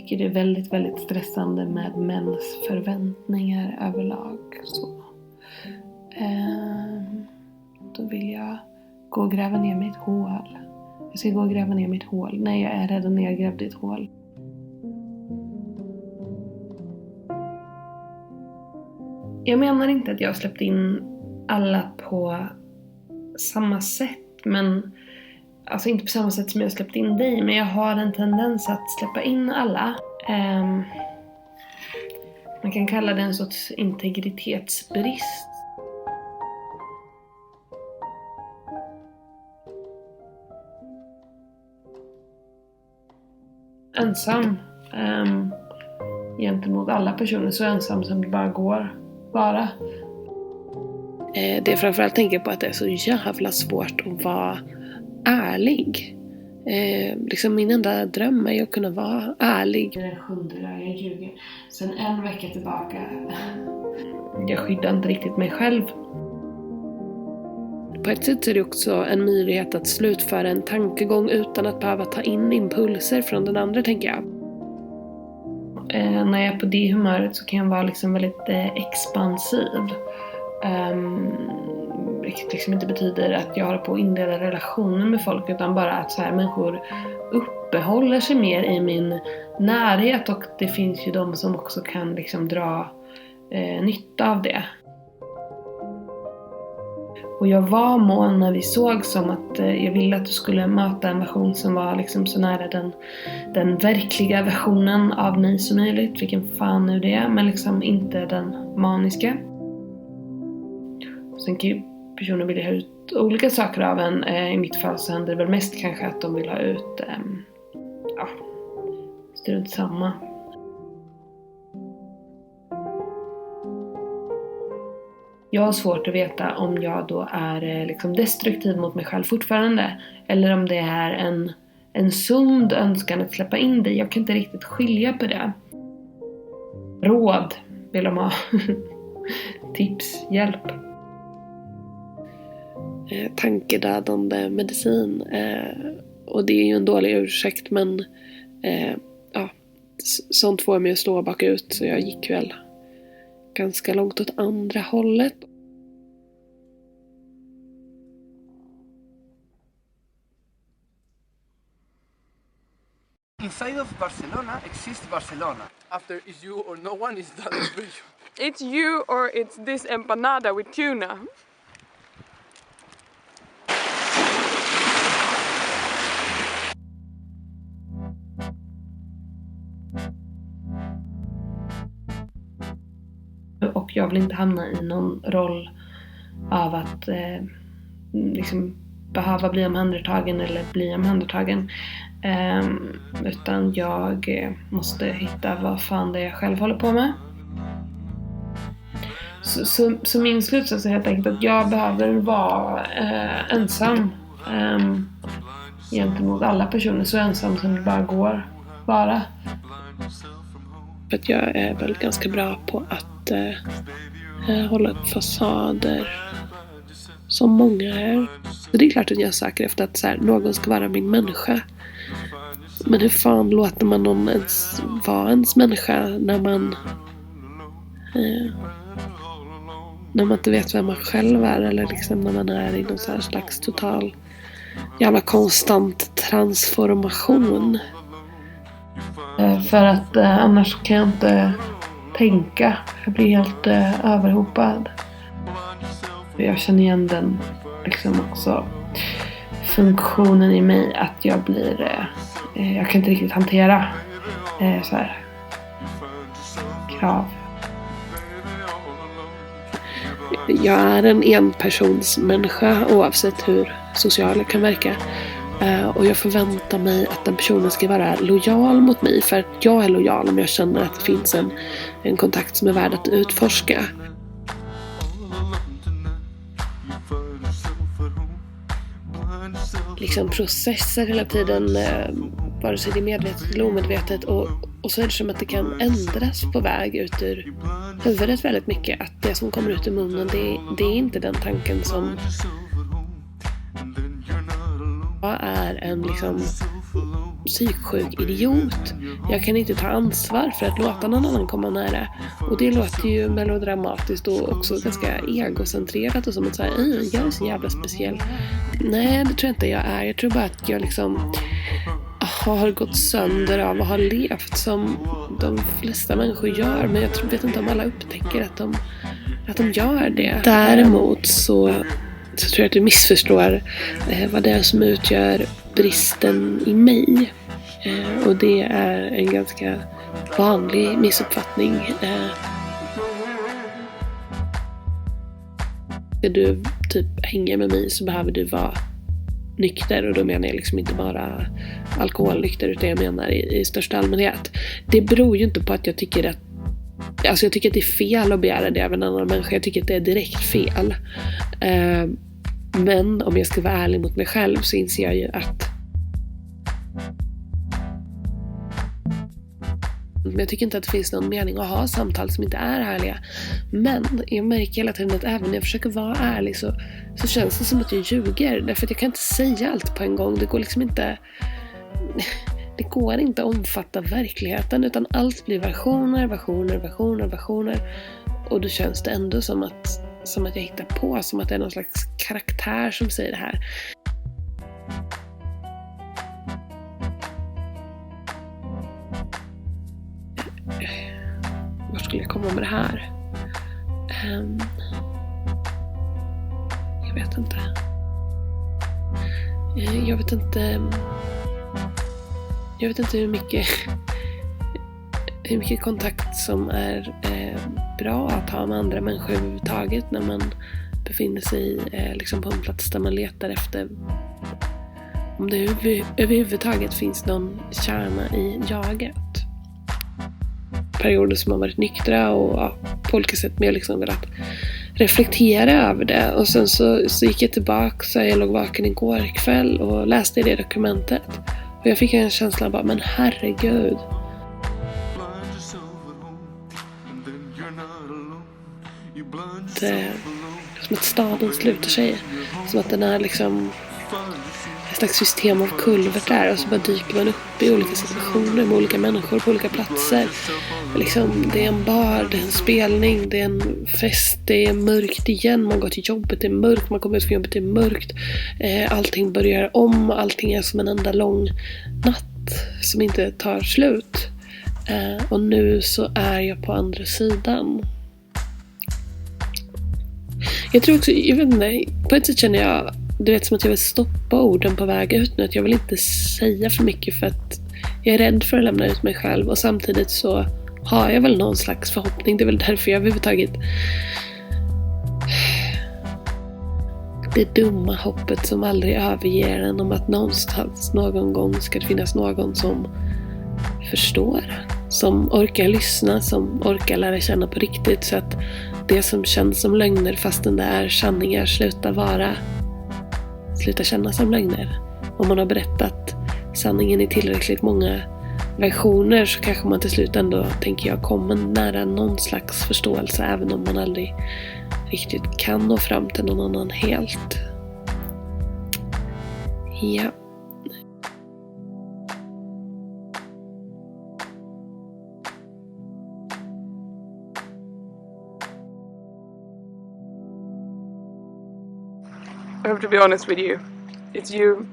tycker det är väldigt, väldigt stressande med mäns förväntningar överlag. Så. Då vill jag gå och gräva ner mitt hål. Jag ska gå och gräva ner mitt hål. Nej, jag är redan nergrävd i ett hål. Jag menar inte att jag har släppt in alla på samma sätt. Men alltså inte på samma sätt som jag har släppt in dig. Men jag har en tendens att släppa in alla. Man kan kalla det en sorts integritetsbrist. Ensam gentemot alla personer, så ensam som det bara går vara. Det jag framförallt tänker på att det är så jävla svårt att vara ärlig. Liksom min enda dröm är att kunna vara ärlig. Det är den 7:e dagen jag ljuger. Sen en vecka tillbaka. Jag skyddar inte riktigt mig själv. På ett sätt är det också en möjlighet att slutföra en tankegång utan att behöva ta in impulser från den andra, tänker jag. När jag är på det humöret så kan jag vara liksom väldigt expansiv. Vilket liksom inte betyder att jag håller på att inleda relationer med folk, utan bara att så här, människor uppehåller sig mer i min närhet, och det finns ju de som också kan liksom dra nytta av det. Och jag var mån när vi såg som att jag ville att du skulle möta en version som var liksom så nära den verkliga versionen av mig som möjligt. Vilken fan nu det är, men liksom inte den maniska. Sen kan ju personer vilja ha ut olika saker av en. I mitt fall så händer det väl mest kanske att de vill ha ut strunt samma. Jag har svårt att veta om jag då är liksom destruktiv mot mig själv fortfarande. Eller om det är en sund önskan att släppa in dig. Jag kan inte riktigt skilja på det. Råd vill de ha. Tips, hjälp. Tankedödande medicin. Och det är ju en dålig ursäkt, men sånt får mig att stå bakut. Så jag gick väl ganska långt åt andra hållet. Inside of Barcelona exists Barcelona. After is you or no one is that expression. It's you or it's this empanada with tuna. Och jag vill inte hamna i någon roll av att liksom behöva bli omhändertagen eller bli omhändertagen. Utan jag måste hitta vad fan det är jag själv håller på med. Så min slutsats är helt enkelt att jag behöver vara ensam gentemot alla personer. Så ensam som det bara går vara. För att jag är väl ganska bra på att hålla upp fasader, som många är. Det är klart att jag söker efter att så här, någon ska vara min människa. Men hur fan låter man någon ens vara ens människa när man inte vet vem man själv är, eller liksom när man är i någon så här slags total jävla konstant transformation. För att annars kan jag inte tänka. Jag blir helt överhopad. Jag känner igen den liksom också funktionen i mig, att jag blir jag kan inte riktigt hantera så här krav. Jag är en enpersonsmänniska oavsett hur social jag kan verka. Och jag förväntar mig att den personen ska vara lojal mot mig. För att jag är lojal om jag känner att det finns en kontakt som är värd att utforska. Liksom processer hela tiden, vare sig det är medvetet eller omedvetet. Och så är det som att det kan ändras på väg ut ur huvudet väldigt mycket. Att det som kommer ut ur munnen, det är inte den tanken som är en liksom psyksjuk idiot. Jag kan inte ta ansvar för att låta någon annan komma nära. Och det låter ju melodramatiskt och också ganska egocentrerat och som att säga, jag är så jävla speciell. Nej, det tror jag inte jag är. Jag tror bara att jag liksom har gått sönder av och har levt som de flesta människor gör. Men jag vet inte om alla upptäcker att de gör det. Däremot så tror jag att du missförstår vad det är som utgör bristen i mig. Och det är en ganska vanlig missuppfattning. När du typ hänger med mig så behöver du vara nykter, och då menar jag liksom inte bara alkoholnykter, utan jag menar i största allmänhet. Det beror ju inte på att jag tycker att jag tycker att det är fel att begära det av en annan människa. Jag tycker att det är direkt fel. Men om jag ska vara ärlig mot mig själv så inser jag ju att men jag tycker inte att det finns någon mening att ha samtal som inte är ärliga. Men jag märker hela tiden att även när jag försöker vara ärlig så känns det som att jag ljuger. Därför att jag kan inte säga allt på en gång. Det går liksom inte... Det går inte att omfatta verkligheten, utan allt blir versioner. Och då känns det ändå som att jag hittar på, som att det är någon slags karaktär som säger det här. Var skulle jag komma med det här? Jag vet inte. Jag vet inte hur mycket kontakt som är bra att ha med andra människor överhuvudtaget när man befinner sig liksom på en plats där man letar efter om det överhuvudtaget finns någon kärna i jaget. Perioder som har varit nyktra och på olika sätt mer liksom velat reflektera över det. Och sen så gick jag tillbaka, så jag låg vaken igår kväll och läste det dokumentet. Och jag fick en känsla bara, men herregud. Som att staden sluter sig. Som att den är liksom ett slags system av kulvertar, och så bara dyker man upp i olika situationer med olika människor på olika platser. Liksom, det är en bar, det är en spelning, det är en fest, det är mörkt igen, man går till jobbet, det är mörkt, man kommer ut från jobbet, det är mörkt. Allting börjar om, allting är som en enda lång natt som inte tar slut. Och nu så är jag på andra sidan. Jag tror också, jag vet inte, på ett sätt känner jag, du vet, som att jag vill stoppa orden på väg ut nu. Att jag vill inte säga för mycket för att jag är rädd för att lämna ut mig själv. Och samtidigt så har jag väl någon slags förhoppning. Det är väl därför jag överhuvudtaget... Det dumma hoppet som aldrig överger en om att någonstans någon gång ska det finnas någon som förstår. Som orkar lyssna, som orkar lära känna på riktigt. Så att det som känns som lögner fastän det är sanningar sluta kännas som lögner. Om man har berättat sanningen i tillräckligt många versioner så kanske man till slut ändå, tänker jag, kommer nära någon slags förståelse, även om man aldrig riktigt kan nå fram till någon annan helt. Ja. I have to be honest with you. It's you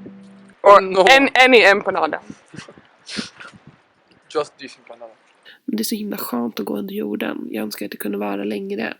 or No. any empanada. Just this empanada. Men det är så himla skönt att gå under jorden. Jag önskar att det kunde vara längre.